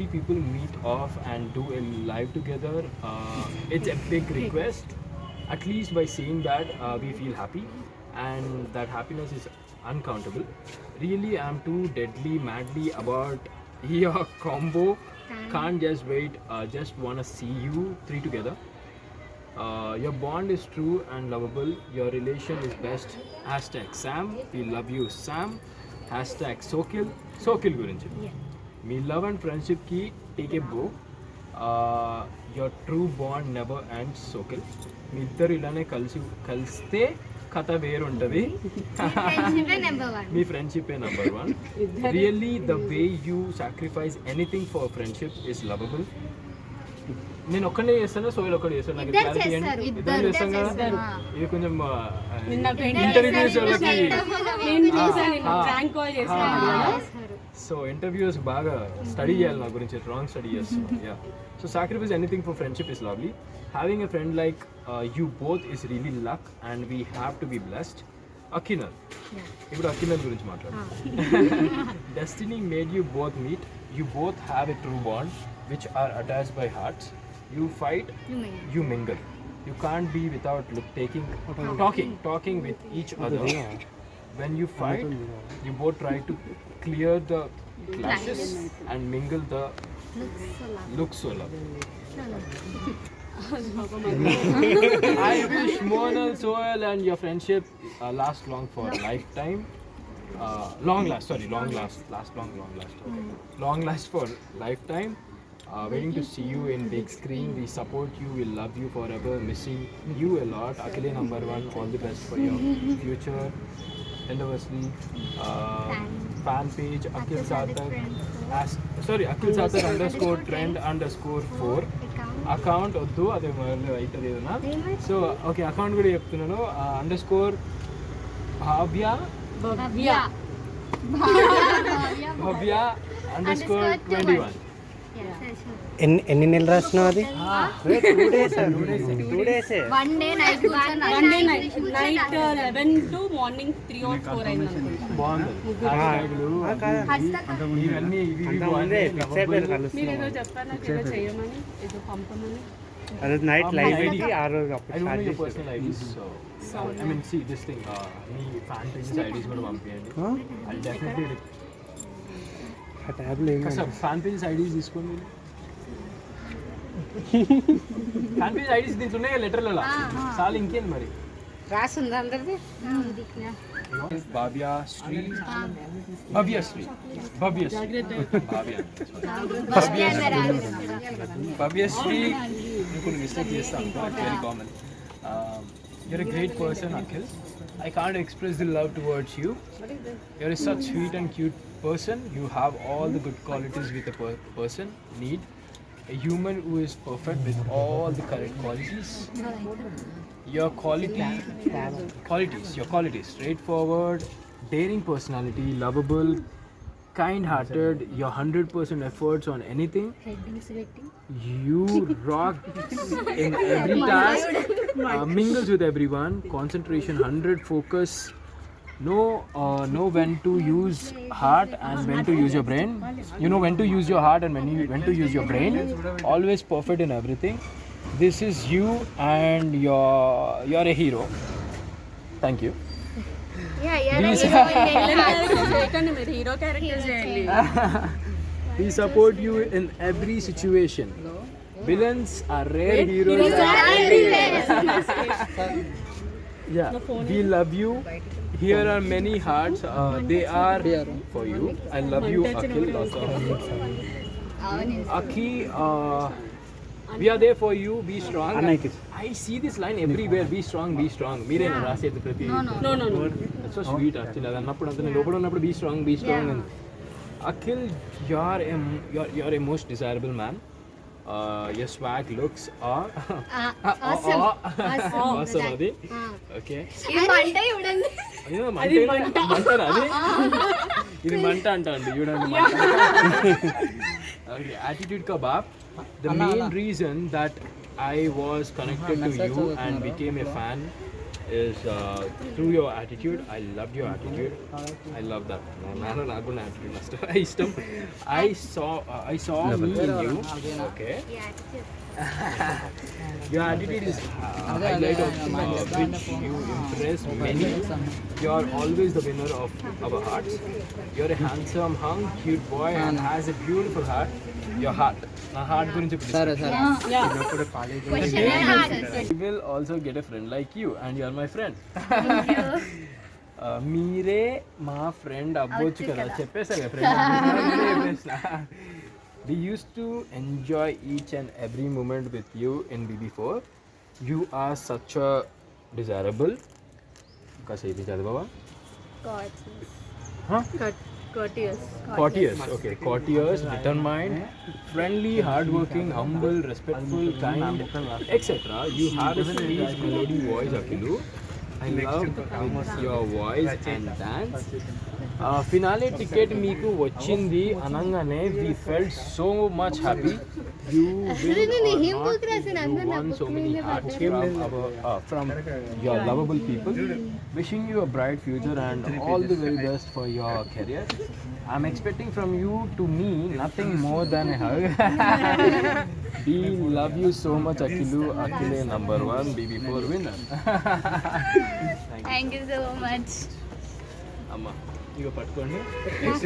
three people meet off and do a live together, it's a big request. At least by saying that, we feel happy, and that happiness is uncountable. Really, I'm too deadly, madly about your combo. Can't just wait. Just wanna see you three together. Your bond is true and lovable. Your relation is best. Hashtag Sam. We love you, Sam. Hashtag Sokil. Sokil గురించి మీ love and ఫ్రెండ్షిప్కి take a bow. Your true bond never ends Sokil. మీ ఇద్దరు ఇలానే కలిస్తే కథ వేరుంటుంది. మీ friendship number one. Really the way you sacrifice anything for friendship is lovable. నేను ఒక్కడే చేస్తాను, సోయల్ ఒక్కడే చేస్తాను. నాకు క్లారిటీ ఏంటి? ఇద్దరు చేస్తాం కదా. ఇది కొంచెం ఇంటర్వ్యూస్ సో ఇంటర్వ్యూస్ బాగా స్టడీ చేయాలి నా గురించి, రాంగ్ స్టడీ చేస్తున్నాను. Yeah, so sacrifice anything for friendship is lovely. Having a friend like you both is really luck and we have to be blessed. Akinal, ఇప్పుడు అకినల్ గురించి మాట్లాడు. Destiny made you both meet. You both have a true bond which are attached by hearts. You fight, you mingle. You can't be without talking with each other. When you fight, you both try to clear the clashes and mingle the looks so love. I wish Monal, Soil and your friendship last long for a lifetime. Long last for lifetime. Waiting to see you in big screen. We support you, we love you forever, missing you a lot. Akile number one, all the best for your future endeavorsly. Fan page Akil Sathar Akil Sathar _trend_4 account వద్దు, అదే అవుతుంది ఏదన్నా. So okay, account కూడా చెప్తున్నాను. Underscore భవ్య _21. ఎన్ని నెలలు రాసినావు అది? 2 days 1 day night 11 to morning 3 or 4 అయింది అనుకుంటా. మీరు ఏదో చెప్పారు నాకు, ఏదో చేయమని, ఏదో పంపమని. అదే నైట్ లైవ్ పెట్టి ఆ రోజు I don't know your personal IDs, so I mean, see this thing. Me fan pages IDs కూడా పంపియండి. I'll definitely ఆ ట్యాబ్లో ఫ్యాన్ పేజెస్ ఐడీస్ తీసుకోండి. ఫ్యాన్ పేజ్ ఐడీస్ దీంట్లో ఉన్నాయి లెటర్లలో. చాలు, ఇంకేం మరి రాసింది అందరిది. భవ్యశ్రీ కొన్ని మిస్టేక్ చేస్తాను, very common. You're a great person, Akhil. I can't express the love towards you. You're such sweet and cute person. You have all the good qualities with a person need. A human who is perfect with all the correct qualities. Your qualities, straightforward, daring personality, lovable, kind-hearted, your 100% efforts on anything. You rock in every task, mingles with everyone, concentration 100, focus, know when to use heart and when to use your brain. You know when to use your heart and when to use your brain. Always perfect in everything. This is you and you're a hero. Thank you. మీరు hero character చేయండి. We support you in every situation. Villains are rare, heroes are everywhere. Yeah, we love you. Here are many hearts. They are for you. I love you, Akhil. Akhi, we are there for you. Be strong. I see this line everywhere. Be strong, be strong. Mere na rase prati. No. That's so sweet actually. Adannappudu antane lopadu unnappudu be strong, be strong. And Akhil, you're a most desirable man. Your swag looks awesome. Adi. Okay. ఇది మంట చూడండి. అయ్యో, మంటనా అది? ఇది మంట అండి చూడండి. Okay, attitude kebab. The main reason that I was connected to you and became a fan is through your attitude. I loved your attitude. I love that. ನಾನು ನಾಗುನ attitude ಅಷ್ಟು ಇಷ್ಟ. I saw me in you. Okay. Your attitude is highlight of which you impress many. You are always the winner of our hearts. You are a handsome, hung, cute boy and has a beautiful heart. Your heart. నా heart గురించి చిన్నప్పుడు college will also get a friend like you and you are my friend. మీరే మా friend అవ్వచ్చు కదా చెప్పేసా friend. We used to enjoy each and every moment with you in BB4. You are such a desirable. Kasebi chadbaba? Huh? Courteous. Okay. Courteous, determined, friendly, hardworking, humble, respectful, kind, etc. You have a sweet melody voice, Akilu. I love with your voice and dance. Finale ticket meeku vachindi anangane we felt so much happy. You won so many hearts from your lovable people. Wishing you a bright future and all the very best for your career. I'm expecting from you to me nothing more than a hug. We love you so much, Akilu. Akile number 1 BB4 winner. Thank you so much. Amma, ఇక పట్టుకోండి.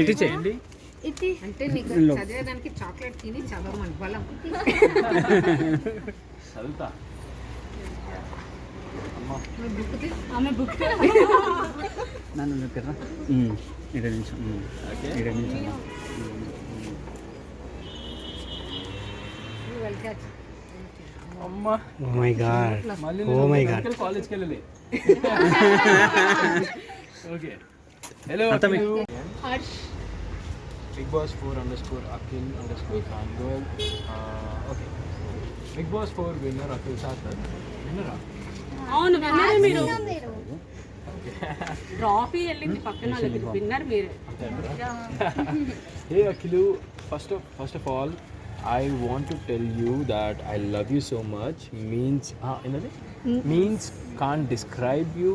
ఇటు చేయండి. ఇది అంటే నీకు చదివేదానికి chocolate తిని చదవమని బలం. చదువుతా. ఆమె బుక్ నన్ను దగ్గర 2 నిమిషం. ఓకే. 2 నిమిషం. అమ్మా. Oh my god. మళ్ళీ Oh my god. కాలేజ్కి వెళ్ళలే. ఓకే. హలో అర్థమే. Harsh Big Boss 4_Akhil_Fangirl. Okay. Big Boss 4 winner Akhil Sathar. Winner? అవును విన్నర్ మీరు. మీరు ట్రాఫీ వెళ్ళింది పక్కన వాళ్ళకి విన్నర్ మీరే. Hey Akhilu, first of all, I want to tell you that I love you so much. Means can't describe you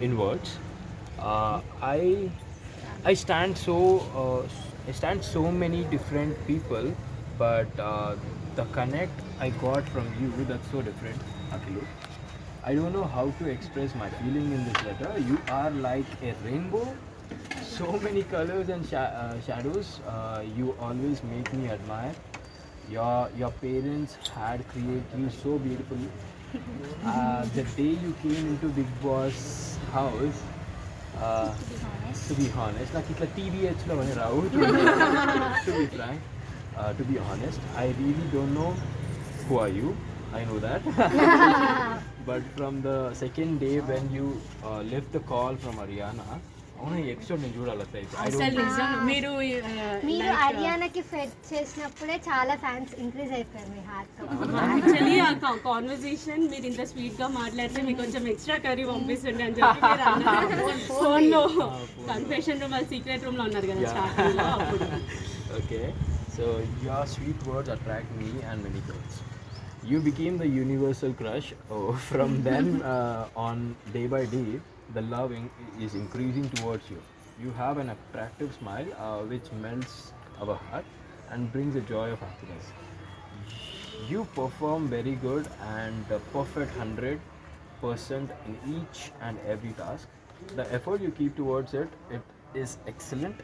in words. I stand so many different people, but the connect I got from you, that's so different, Akhilu. I don't know how to express my feeling in this letter. You are like a rainbow, so many colors and shadows. You always make me admire. Your parents had created you so beautifully. The day you came into Big Boss house, to be honest, like it's like TBH lo ani ravu. To be frank, to be honest, I really don't know who are you. I know that. But from the second day when you left the call from Ariana, అవునా ఈ episode నేను చూడాలి అట్లా అయితే. అసలు నిజం మీరు మీరు హర్యానాకి ఫెడ్ చేసినప్పుడే చాలా ఫ్యాన్స్ ఇంక్రీజ్ అయిపోయారు మీ హార్ట్ తో. యాక్చువల్లీ ఆ కాన్వర్సేషన్ మీరు ఇంత స్వీట్ గా మాట్లాడితే మీకు కొంచెం ఎక్స్ట్రా కర్రీ పంపిస్తుండే అని చెప్పి ఫోన్ లో కన్ఫెషన్ రూమ్ సీక్రెట్ రూమ్ లో ఉన్నారు కదా స్టార్టింగ్ లో అప్పుడు. Okay, so your sweet words attract me and many girls. You became the universal crush. From then on, day by day, the love is increasing towards you. You have an attractive smile which melts our heart and brings a joy of happiness. You perform very good and perfect 100% in each and every task. The effort you keep towards it is excellent.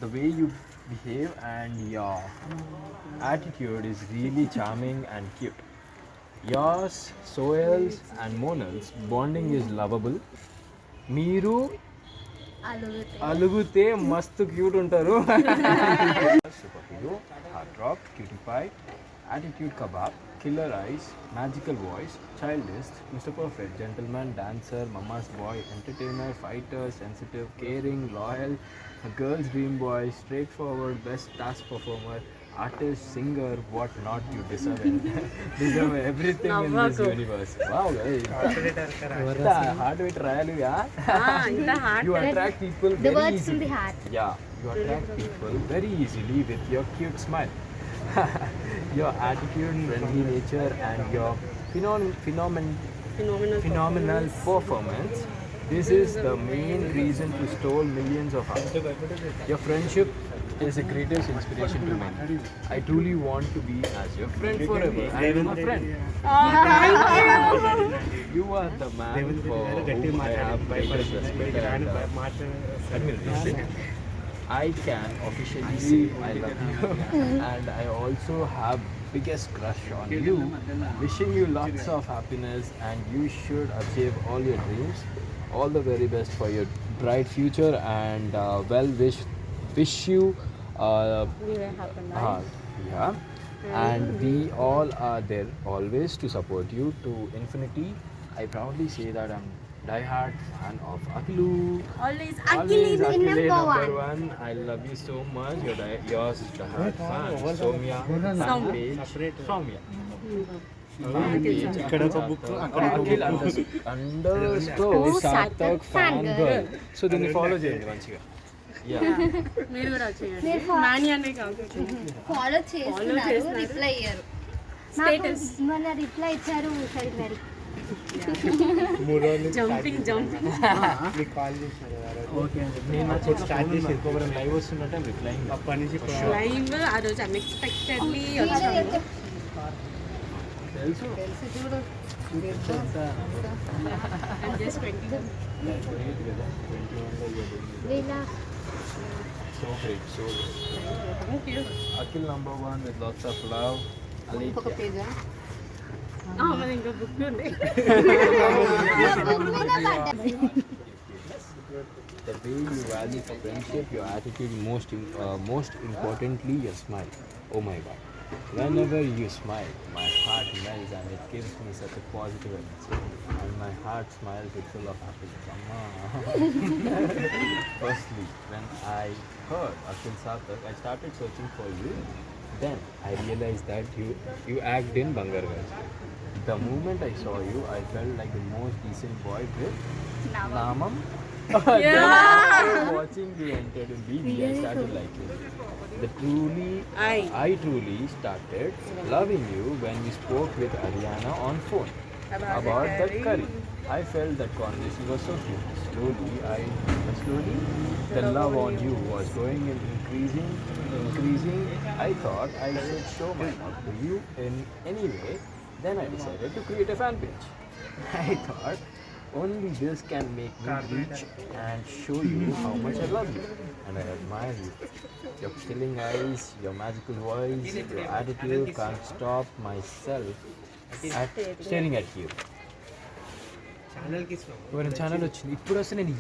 The way you behave and your attitude is really charming and cute. Yours, Sohel's and Monal's bonding is lovable. Meeru alugute mastu cute untaru. Super hero, heart rock, cutie pie, attitude kebab, killer eyes, magical voice, childish, Mr. Perfect, gentleman, dancer, mama's boy, entertainer, fighter, sensitive, caring, loyal, a girl's dream boy, straightforward, best task performer, artist, singer, what not, you deserve it. Deserve everything in this universe. Wow, guys. Hard way trial, yeah. ఇంత heart You attract people The very words in easily. the heart. Yeah, you attract people very easily with your cute smile. Your attitude, friendly nature, and your phenomenal performance. This is the main reason to stole millions of hearts. Your friendship is the greatest inspiration to many. I truly want to be as your friend forever. I am a friend. You are the man for whom I have greatest respect and admiration. I can officially say I love you and I also have biggest crush on you. Wishing you lots of happiness and you should achieve all your dreams. All the very best for your bright future and wish you yeah, and we all are there always to support you to infinity. I proudly say that I'm die-hard fan of Akilu. Always Always Akili. Akile number number one. I love you so much. Yours die-hard fan. Somya. Fan page. Somya. ఇక్కడ ఒక book అక్కడ ఒక Akhil book. underscore Sarthak fan girl. So దీన్ని follow చేయండి మంచిగా. Yeah. మీరు కూడా చేయండి మీరు follow- నాని అనే కాదు ఫాలో చేస్తున్నారు రిప్లై ఇయ్యరు Status. మన రిప్లై ఇచ్చారు సరే మరి జంపింగ్ ఓకే నేను నా చేతిలో స్టార్ట్ చేసి ఇంకొకరు లైవ్ వస్తుందంటే రిప్లైయింగ్ అప్పటి నుంచి లైవ్ ఆ రోజు అన్ఎక్స్పెక్టెడ్లీ వచ్చాము తెలుసు జస్ట్ 20 గ్రేట్ కదా 21 వీళ్ళ so great so thank you Akhil number one with lots of love. Alithya. మరి ఇంకా బుక్ ఉంది The way you value for friendship, your attitude, most importantly, your smile. Oh my God. Whenever you smile, my heart melts and it gives me such a positive energy. And my heart smiles with full of happiness. Amma. Firstly, when I heard Akhil Sarthak, I started searching for you. Then I realized that you act in Bangargarh. The moment I saw you, I felt like the most decent boy with Namam. Then after watching you entered in BB, I started liking you. I truly started loving you when we spoke with Ariana on phone about that curry. I felt that conversation was so cute. Slowly, the love on you was going and increasing. I thought I should show my love to you in any way. Then I decided to create a fan page. I thought only this can make me reach and show you how much I love you and I admire you. Your chilling eyes, your magical voice, your attitude can't stop myself at staring at you. Channel వచ్చింది ఇప్పుడు వస్తే నేను